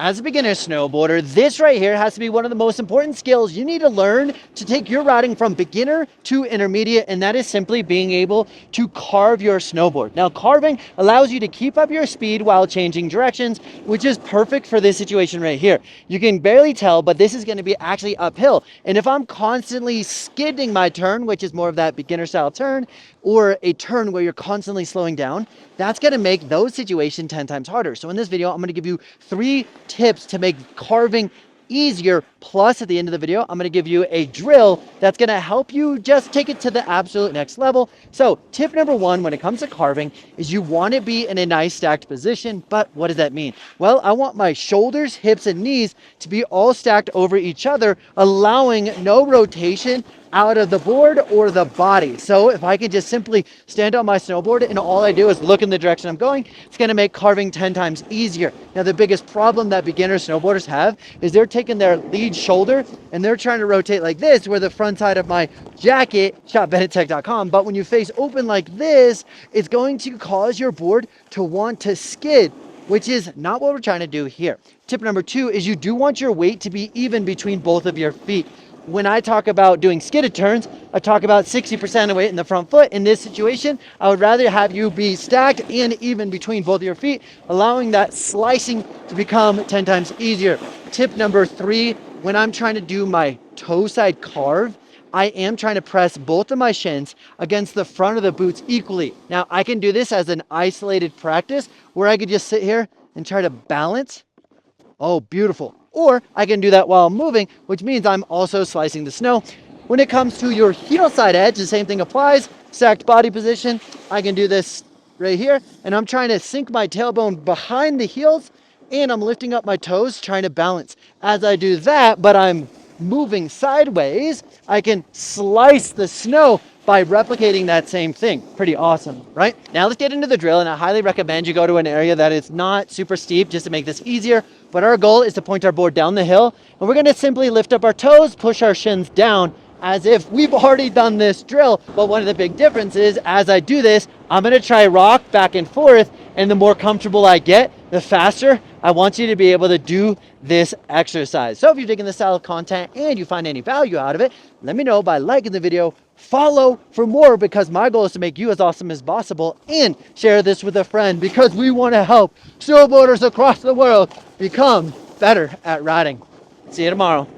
As a beginner snowboarder, this right here has to be one of the most important skills you need to learn to take your riding from beginner to intermediate, and that is simply being able to carve your snowboard. Now, carving allows you to keep up your speed while changing directions, which is perfect for this situation right here. You can barely tell, but this is going to be actually uphill. And if I'm constantly skidding my turn, which is more of that beginner style turn, or a turn where you're constantly slowing down, that's going to make those situations 10 times harder. So in this video, I'm going to give you 3 tips to make carving easier. Plus, at the end of the video, I'm going to give you a drill that's going to help you just take it to the absolute next level. So tip number 1 when it comes to carving is you want to be in a nice stacked position. But what does that mean? Well, I want my shoulders, hips, and knees to be all stacked over each other, allowing no rotation out of the board or the body. So if I can just simply stand on my snowboard and all I do is look in the direction I'm going, it's going to make carving 10 times easier. Now, the biggest problem that beginner snowboarders have is they're taking their lead shoulder and they're trying to rotate like this, where the front side of my jacket, shopbennettech.com, but when you face open like this, it's going to cause your board to want to skid, which is not what we're trying to do here. Tip number 2 is you do want your weight to be even between both of your feet. When I talk about doing skidded turns, I talk about 60% of weight in the front foot. In this situation, I would rather have you be stacked and even between both of your feet, allowing that slicing to become 10 times easier. Tip number 3, when I'm trying to do my toe side carve, I am trying to press both of my shins against the front of the boots equally. Now, I can do this as an isolated practice where I could just sit here and try to balance. Oh, beautiful. Or I can do that while I'm moving, which means I'm also slicing the snow. When it comes to your heel side edge, the same thing applies. Stacked body position. I can do this right here, and I'm trying to sink my tailbone behind the heels, and I'm lifting up my toes, trying to balance. As I do that, but I'm moving sideways, I can slice the snow by replicating that same thing. Pretty awesome, right? Now let's get into the drill, and I highly recommend you go to an area that is not super steep just to make this easier. But our goal is to point our board down the hill, and we're gonna simply lift up our toes, push our shins down as if we've already done this drill. But one of the big differences is, as I do this, I'm gonna try rock back and forth, and the more comfortable I get, the faster I want you to be able to do this exercise. So if you're digging this style of content and you find any value out of it, let me know by liking the video, follow for more, because my goal is to make you as awesome as possible, and share this with a friend because we want to help snowboarders across the world become better at riding. See you tomorrow.